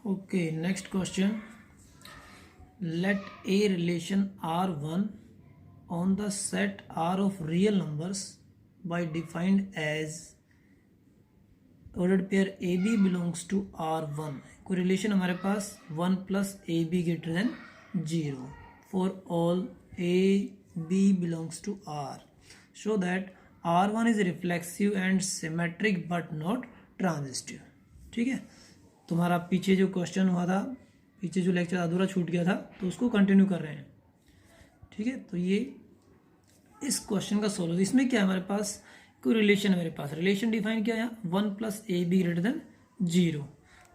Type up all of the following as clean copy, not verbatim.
Okay, next question. Let a relation R1 on the set R of real numbers by defined as ordered pair AB belongs to R1. कोई relation हमारे पास 1 plus AB greater than 0 for all AB belongs to R. Show that R1 is reflexive and symmetric but not transitive. ठीक है, तुम्हारा पीछे जो question हुआ था, पीछे जो लेक्चर अधूरा छूट गया था, तो उसको कंटिन्यू कर रहे हैं. ठीक है, तो ये इस क्वेश्चन का सोल्व. इसमें क्या है, हमारे पास कोई रिलेशन है. मेरे पास रिलेशन डिफाइन किया है 1 plus A B greater than 0,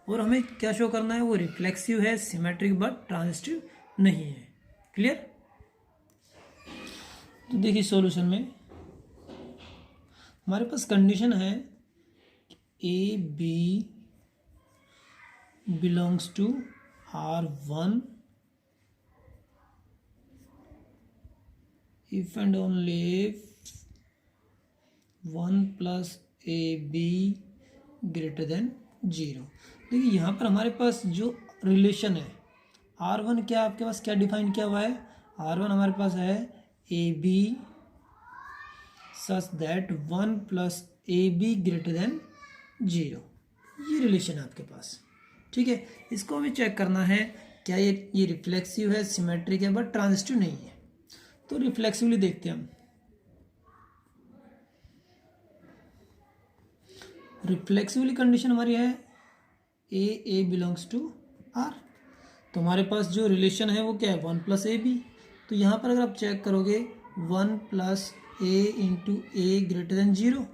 और हमें क्या शो करना है, वो रिफ्लेक्सिव है, सिमेट्रिक बट ट्रांजिस्टिव नहीं है. क्लियर. तो देखिए सॉल्यूशन में हमारे पास कंडीशन है A B belongs to R1 if and only if 1 plus AB greater than 0. देखिए यहाँ पर हमारे पास जो रिलेशन है R1 क्या आपके पास क्या डिफाइन किया हुआ है. R1 हमारे पास है AB such that 1 plus AB greater than 0. ये रिलेशन है आपके पास. ठीक है, इसको हमें चेक करना है क्या ये रिफ्लेक्सिव है, सिमेट्रिक है, बट ट्रांजिस्टिव नहीं है. तो रिफ्लेक्सिवली देखते हैं हम. रिफ्लेक्सिवली कंडीशन हमारी है ए बिलोंग्स टू आर. तो हमारे पास जो रिलेशन है वो क्या है, 1 प्लस ए बी. तो यहाँ पर अगर आप चेक करोगे 1 प्लस ए इंटू ए ग्रेटर देन 0.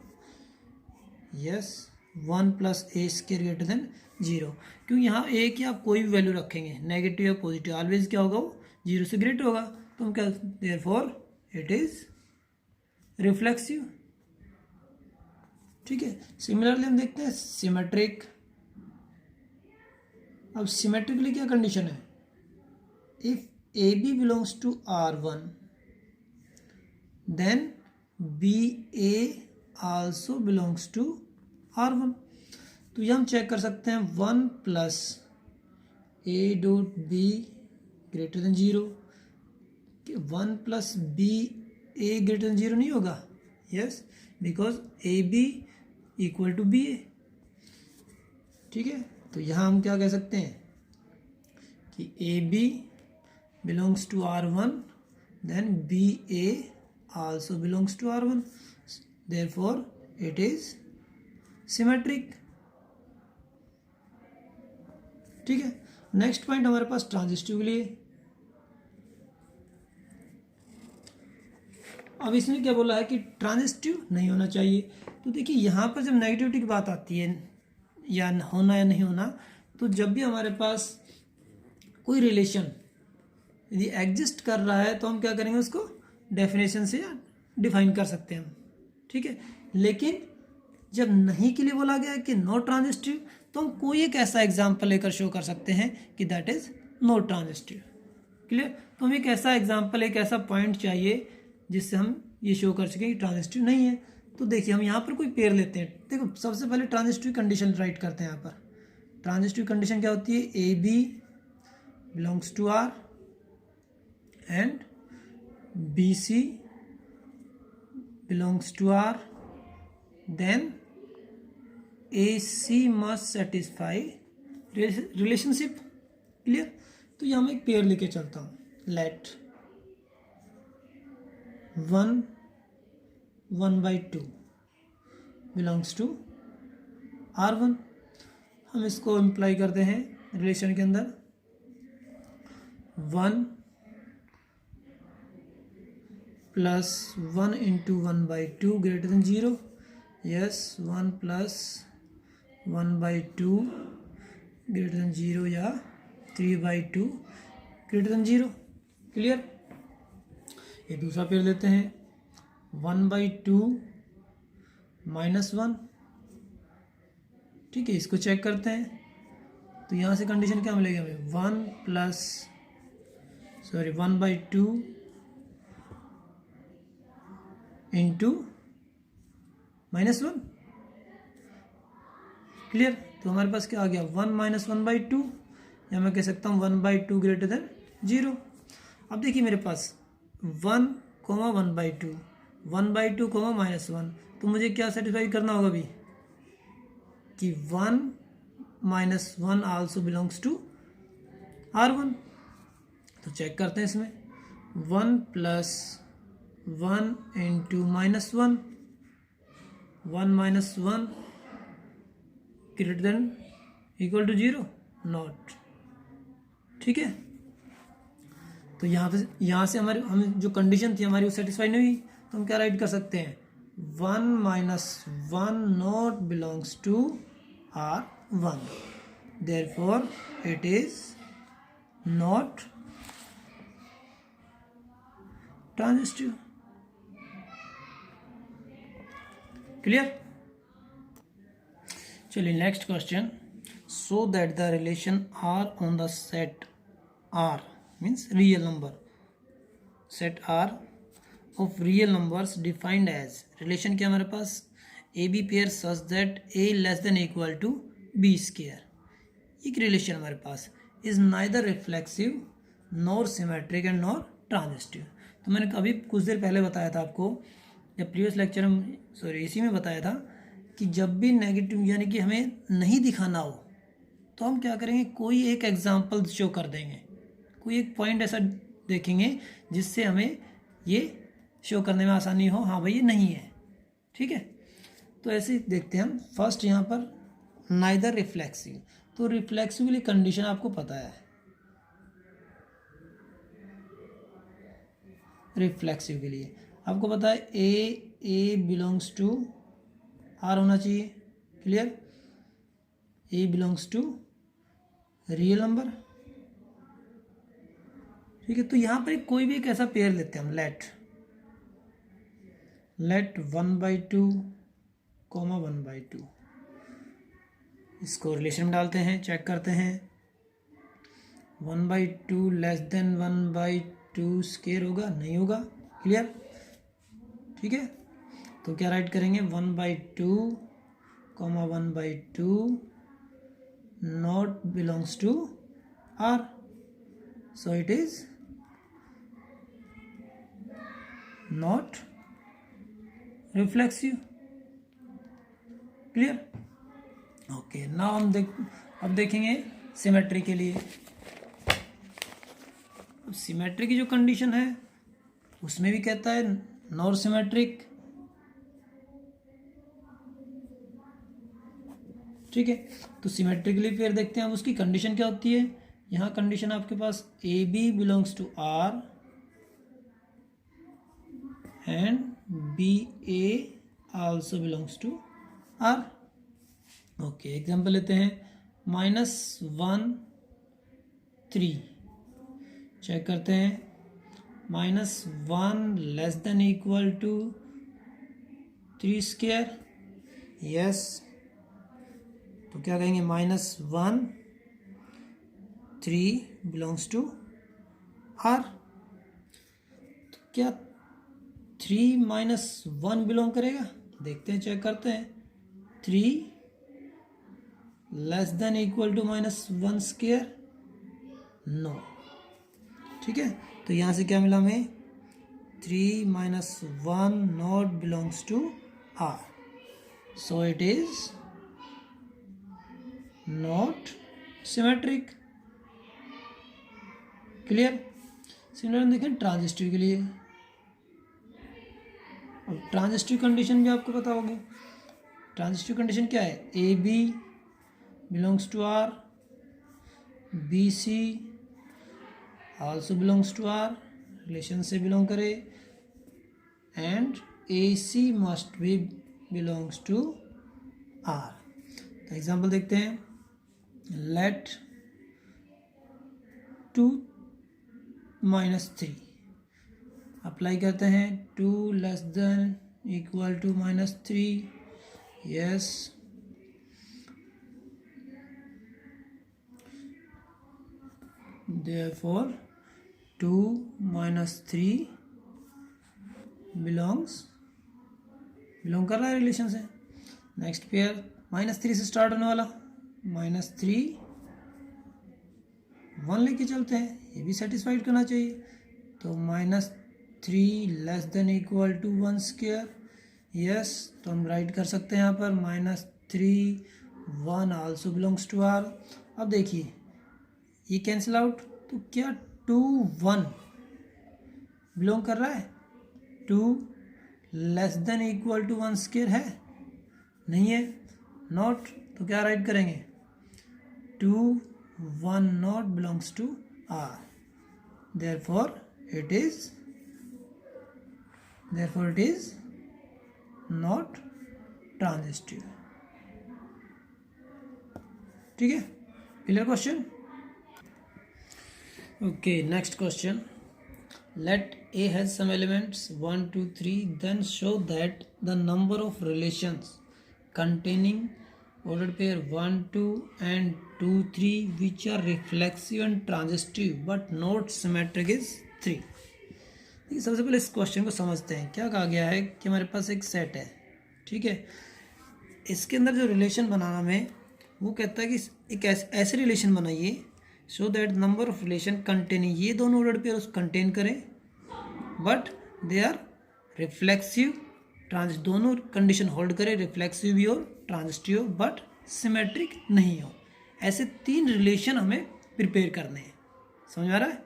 यस, 1 प्लस ए स्क्वायर ग्रेटर देन 0. क्यों, यहाँ ए की आप कोई भी वैल्यू रखेंगे, नेगेटिव या पॉजिटिव, ऑलवेज क्या होगा, वो 0 से ग्रेटर होगा. तो हम क्या, देयरफॉर इट इज रिफ्लेक्सिव. ठीक है. सिमिलरली हम देखते हैं सिमेट्रिक. अब सिमेट्रिकली क्या कंडीशन है, if a B belongs to R1 then B A also belongs to R1. तो ये हम चेक कर सकते हैं 1 plus a dot b greater than 0. 1 plus b a greater than 0 नहीं होगा. Yes, because a b equal to b a. ठीक है, तो यहाँ हम क्या कह सकते हैं कि A B belongs to R1 then B A also belongs to R1, therefore it is symmetric. ठीक है. नेक्स्ट पॉइंट हमारे पास ट्रांजिस्टिव के लिए. अब इसमें क्या बोला है कि ट्रांजिस्टिव नहीं होना चाहिए. तो देखिए यहाँ पर जब नेगेटिविटी की बात आती है या होना या नहीं होना, तो जब भी हमारे पास कोई रिलेशन यदि एग्जिस्ट कर रहा है तो हम क्या करेंगे, उसको डेफिनेशन से डिफाइन कर सकते हैं हम. ठीक है. लेकिन जब नहीं के लिए बोला गया है कि नो ट्रांजिस्टिव, तो हम कोई एक ऐसा एग्जाम्पल लेकर शो कर सकते हैं कि that is no transitive. Clear. तो हमें एक ऐसा एग्जाम्पल, एक ऐसा पॉइंट चाहिए जिससे हम ये शो कर सकें कि ट्रांजिस्टिव नहीं है. तो देखिए हम यहाँ पर कोई पेयर लेते हैं. देखो सबसे पहले ट्रांजिस्टिव कंडीशन राइट करते हैं. यहाँ पर ट्रांजिस्टिव कंडीशन क्या होती है, A B belongs to R and B C belongs to R, then A C must satisfy relationship. Clear. तो यहाँ मैं एक पेयर लेके चलता हूँ. Let 1/2 belongs to R1. हम इसको इम्प्लाई करते हैं रिलेशन के अंदर. 1 plus 1 into 1/2 greater than 0. Yes, 1 plus 1/2 greater than 0 या 3/2 ग्रेटर देन 0. क्लियर. ये दूसरा पेयर लेते हैं 1/2 माइनस 1. ठीक है, इसको चेक करते हैं. तो यहाँ से कंडीशन क्या मिलेगी हमें, 1/2 इंटू -1. क्लियर. तो हमारे पास क्या आ गया, 1 - 1/2 या मैं कह सकता हूँ 1/2 ग्रेटर देन 0। अब देखिए मेरे पास 1, 1/2, 1/2, -1, तो मुझे क्या सेटिस्फाई करना होगा अभी कि 1 - 1 आल्सो बिलोंग्स टू R1। तो चेक करते हैं इसमें 1 + 1 × -1, 1 - 1 greater than equal to 0, not. ठीक है, तो यहाँ से हमारी हम जो कंडीशन थी हमारी वो सेटिस्फाई नहीं हुई, तो हम क्या राइट कर सकते हैं 1 - 1 not belongs to R1, therefore it is not transitive. Clear? चलिए next question, so that the relation R on the set R means real number, set R of real numbers defined as, relation क्या हमारे पास AB pair such that A less than equal to B square. एक relation हमारे पास is neither reflexive nor symmetric and nor transitive. तो मैंने अभी कुछ देर पहले बताया था आपको, जब प्रीवियस लेक्चर में इसी में बताया था कि जब भी नेगेटिव यानी कि हमें नहीं दिखाना हो तो हम क्या करेंगे, कोई एक एग्जाम्पल शो कर देंगे, कोई एक पॉइंट ऐसा देखेंगे जिससे हमें ये शो करने में आसानी हो, हाँ भाई ये नहीं है। ठीक है, तो ऐसे देखते हैं हम। फर्स्ट यहाँ पर नाइदर रिफ्लेक्सिव, तो रिफ्लेक्सिवली कंडीशन आपको पता है, रिफ्लेक्सिव के लिए आपको पता है ए बिलोंग्स टू आर होना चाहिए। Clear? A belongs to real number. ठीक है, तो यहाँ पर कोई भी एक ऐसा पेयर लेते हैं हम, लेट 1/2, 1/2, इसको रिलेशन में डालते हैं, चेक करते हैं 1/2 लेस देन 1/2 स्क्वायर होगा, नहीं होगा। क्लियर? ठीक है, तो क्या राइट करेंगे 1/2, 1/2 not belongs to R, so it is not reflexive। Clear? Okay, now हम अब देखेंगे सिमेट्री के लिए। अब सिमेट्री की जो कंडीशन है उसमें भी कहता है नॉर सिमेट्रिक। ठीक है, तो सिमेट्री के लिए फिर देखते हैं अब उसकी कंडीशन क्या होती है। यहाँ कंडीशन आपके पास a B belongs to R and b A also belongs to R. Okay, example लेते हैं -1 3, चेक करते हैं -1 less than equal to 3 square, yes. तो क्या कहेंगे -1 3 बिलोंग्स टू R। तो क्या 3 - 1 बिलोंग करेगा, देखते हैं, चेक करते हैं। 3 less than equal to -1 square, no. ठीक है, तो यहाँ से क्या मिला हमें 3 - 1 not belongs to R, so it is not symmetric. Clear? Similar देखें ट्रांजिस्टिव के लिए। अब ट्रांजिस्टिव कंडीशन भी आपको पता होगी। ट्रांजिस्टिव कंडीशन क्या है, A B belongs to R, B C also belongs to R, relation से बिलोंग करे, and A C must be belongs to R. तो एग्जाम्पल देखते हैं, लेट 2 - 3 अप्लाई करते हैं, 2 less than equal to -3, yes. therefore 2 - 3 belong कर रहा है रिलेशन से। नेक्स्ट पेयर -3 से स्टार्ट होने वाला, -3 1 लेके चलते हैं, ये भी सेटिस्फाइड करना चाहिए। तो -3 less than equal to 1 square, yes, तो हम राइट कर सकते हैं यहाँ पर -3 1 आल्सो बिलोंग्स टू आर। अब देखिए ये कैंसिल आउट, तो क्या 2 1 बिलोंग कर रहा है? 2 less than equal to 1 square है? नहीं है, नॉट, तो क्या राइट करेंगे? 2 1 not belongs to R, therefore it is not transitive. ठीक है, clear question? Okay, next question, let A has some elements 1 2 3, then show that the number of relations containing ordered pair 1 2 and 2 3 which are reflexive and transitive but not symmetric is 3। देखिए, सबसे पहले इस question को समझते हैं। क्या कहा गया है कि हमारे पास एक सेट है, ठीक है, इसके अंदर जो रिलेशन बनाना में वो कहता है कि एक ऐसे रिलेशन बनाइए so that number of relation containing, ये दोनों ऑर्डर पेयर उसको कंटेन करें but they are reflexive trans, दोनों कंडीशन होल्ड करें, रिफ्लेक्सिव भी हो ट्रांजिस्टिव बट सिमेट्रिक नहीं हो। ऐसे 3 रिलेशन हमें प्रिपेयर करने हैं, समझ आ रहा है?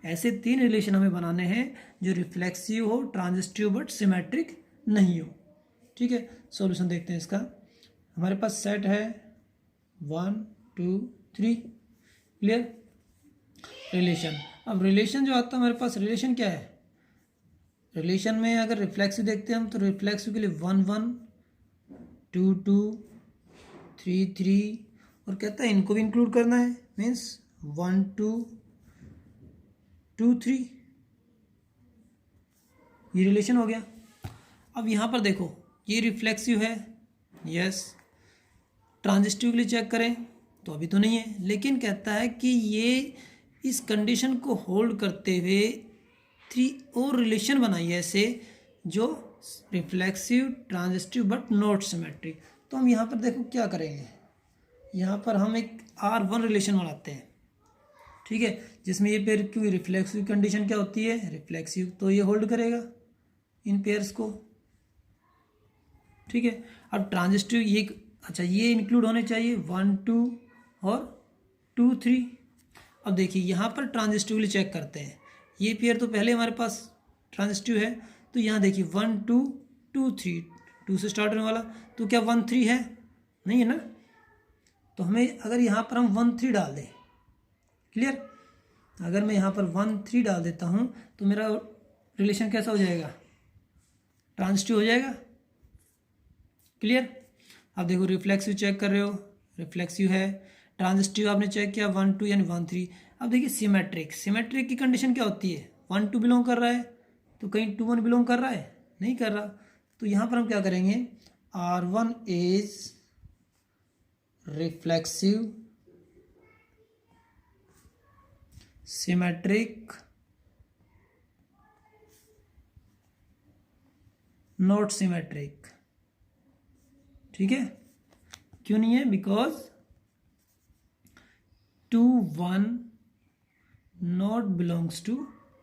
ऐसे 3 रिलेशन हमें बनाने हैं जो रिफ्लेक्सिव हो, ट्रांजिस्टिव बट सिमेट्रिक नहीं हो। ठीक है, सॉल्यूशन देखते हैं इसका। हमारे पास सेट है 1 2 3, क्लियर? रिलेशन, अब रिलेशन जो आता है हमारे पास, रिलेशन क्या है? रिलेशन में अगर रिफ्लेक्सिव देखते हैं हम तो रिफ्लेक्सिव के लिए 1 1 2 2 3 3, और कहता है इनको भी इंक्लूड करना है, मीन्स 1 2 2 3, ये रिलेशन हो गया। अब यहाँ पर देखो ये रिफ्लेक्सिव है, यस, ट्रांजिस्टिव के लिए चेक करें तो अभी तो नहीं है, लेकिन कहता है कि ये इस कंडीशन को होल्ड करते हुए 3 और रिलेशन बनाइए ऐसे जो reflexive transitive but not symmetric. तो हम यहाँ पर देखो क्या करेंगे, यहाँ पर हम एक R1 रिलेशन बनाते हैं, ठीक है, जिसमें ये पेयर, क्योंकि रिफ्लेक्सिव कंडीशन क्या होती है, रिफ्लेक्सिव, तो ये होल्ड करेगा इन पेयर्स को। ठीक है, अब ट्रांजिस्टिव ये, अच्छा, ये इंक्लूड होने चाहिए 1 2 और 2 3। अब देखिए यहाँ पर ट्रांजिस्टिवली चेक करते हैं, ये पेयर तो पहले हमारे पास ट्रांजिस्टिव है, तो यहाँ देखिए 1 2 2 3, 2 से स्टार्ट होने वाला, तो क्या 1 3 है? नहीं है ना, तो हमें अगर यहाँ पर हम 1 3 डाल दें, क्लियर, अगर मैं यहाँ पर 1 3 डाल देता हूँ तो मेरा रिलेशन कैसा हो जाएगा? ट्रांजिस्टिव हो जाएगा, क्लियर। अब देखो रिफ्लेक्सिव चेक कर रहे हो, रिफ्लेक्सिव है, ट्रांजिस्टिव आपने चेक किया 1 2 यानी 1 3। अब देखिए सिमेट्रिक, सिमेट्रिक की कंडीशन क्या होती है? 1 2 बिलोंग कर रहा है तो कहीं 2 1 बिलोंग कर रहा है? नहीं कर रहा, तो यहाँ पर हम क्या करेंगे, R1 is reflexive symmetric not symmetric. ठीक है, क्यों नहीं है? Because 2 1 not belongs to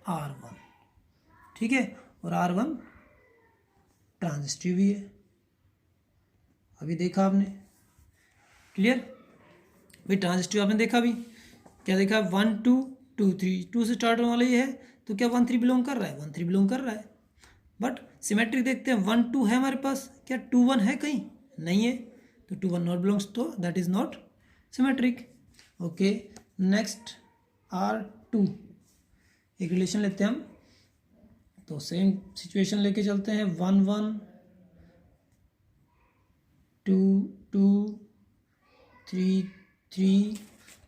R1, ठीक है, और R1 ट्रांजिस्टिव भी है, अभी देखा आपने, क्लियर भाई, ट्रांजिस्टिव आपने देखा, भी क्या देखा, 1 2 2 3, 2 से स्टार्ट होने वाला ये है, तो क्या 1 3 बिलोंग कर रहा है? 1 3 बिलोंग कर रहा है, बट सिमेट्रिक देखते हैं 1 2 है हमारे पास, क्या 2 1 है कहीं? नहीं है, तो 2 1 नॉट बिलोंग्स, तो that is not symmetric. Okay, next R2, एक रिलेशन लेते हैं हम, तो सेम सिचुएशन लेके चलते हैं, 1 1 2 2 3 3,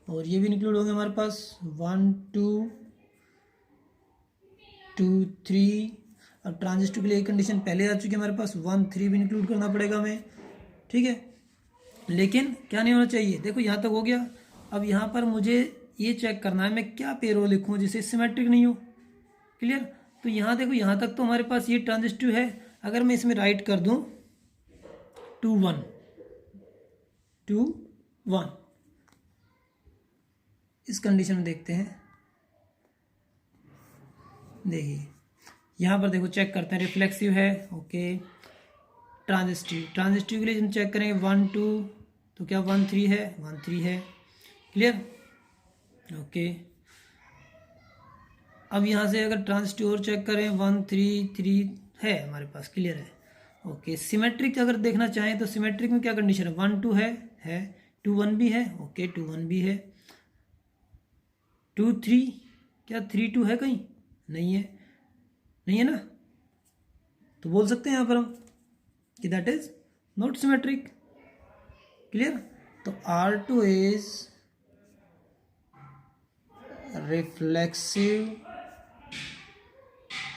और ये भी इंक्लूड होंगे हमारे पास 1 2 2 3। अब ट्रांजिस्टिव के लिए एक कंडीशन पहले आ चुकी है हमारे पास, 1 3 भी इंक्लूड करना पड़ेगा हमें, ठीक है, लेकिन क्या नहीं होना चाहिए, देखो यहाँ तक हो गया। अब यहाँ पर मुझे ये चेक करना है मैं क्या पेयर लिखूँ जिसे सिमेट्रिक नहीं हो, क्लियर। तो यहाँ देखो, यहाँ तक तो हमारे पास ये ट्रांजिस्टिव है, अगर मैं इसमें राइट कर दूँ 2 1 2 1, इस कंडीशन में देखते हैं, देखिए यहाँ पर देखो चेक करते हैं, रिफ्लेक्सिव है ओके, ट्रांजिस्टिव के लिए हम चेक करेंगे 1 2, तो क्या 1 3 है, 1 3 है, क्लियर ओके। अब यहाँ से अगर ट्रांजिस्टिव और चेक करें 1 3 3 है हमारे पास, क्लियर है ओके। सिमेट्रिक अगर देखना चाहें तो सिमेट्रिक में क्या कंडीशन है, 1 2 है 2 1 भी है ओके, 2 1 भी है, 2 3, क्या 3 2 है कहीं, नहीं है, नहीं है ना, तो बोल सकते हैं यहाँ पर हम कि that is not symmetric, clear. तो R2 is reflexive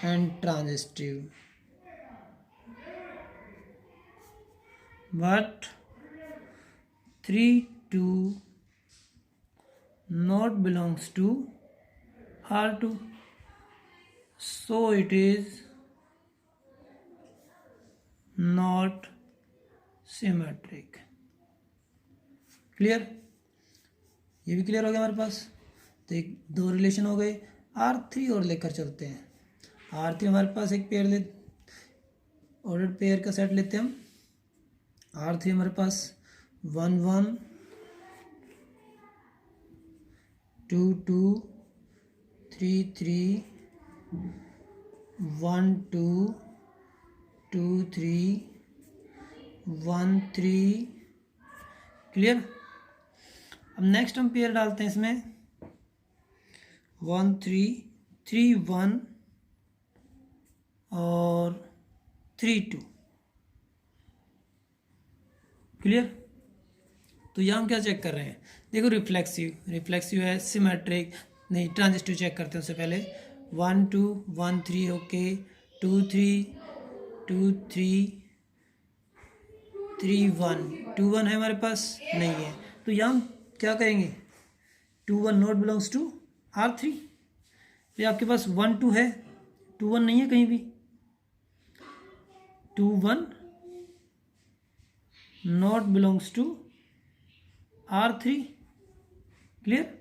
and transitive, but 3 2 not belongs to R2, so it is not symmetric, clear. ये भी क्लियर हो गया हमारे पास। तो एक दो रिलेशन हो गए। R3 और लेकर चलते हैं। R3 हमारे पास एक पेयर ले, ऑर्डर पेयर का सेट लेते हैं हम। R3 हमारे पास 1 1 2 2 3 3 1 2 2 3 1 3, क्लियर। अब नेक्स्ट हम पेयर डालते हैं इसमें 1 3 3 1 और 3 2, क्लियर। तो यहाँ हम क्या चेक कर रहे हैं, देखो रिफ्लेक्सिव है, सिमेट्रिक नहीं, ट्रांजिस्टिव चेक करते हैं उससे पहले। 1 2 1 3 ओके, 2 3 2 3 3 1 2 1 है हमारे पास, नहीं है। तो यहाँ हम क्या करेंगे, 2 1 नॉट बिलोंग्स टू R3। फिर आपके पास 1 2 है, 2 1 नहीं है कहीं भी, 2 1 not belongs to R3, clear.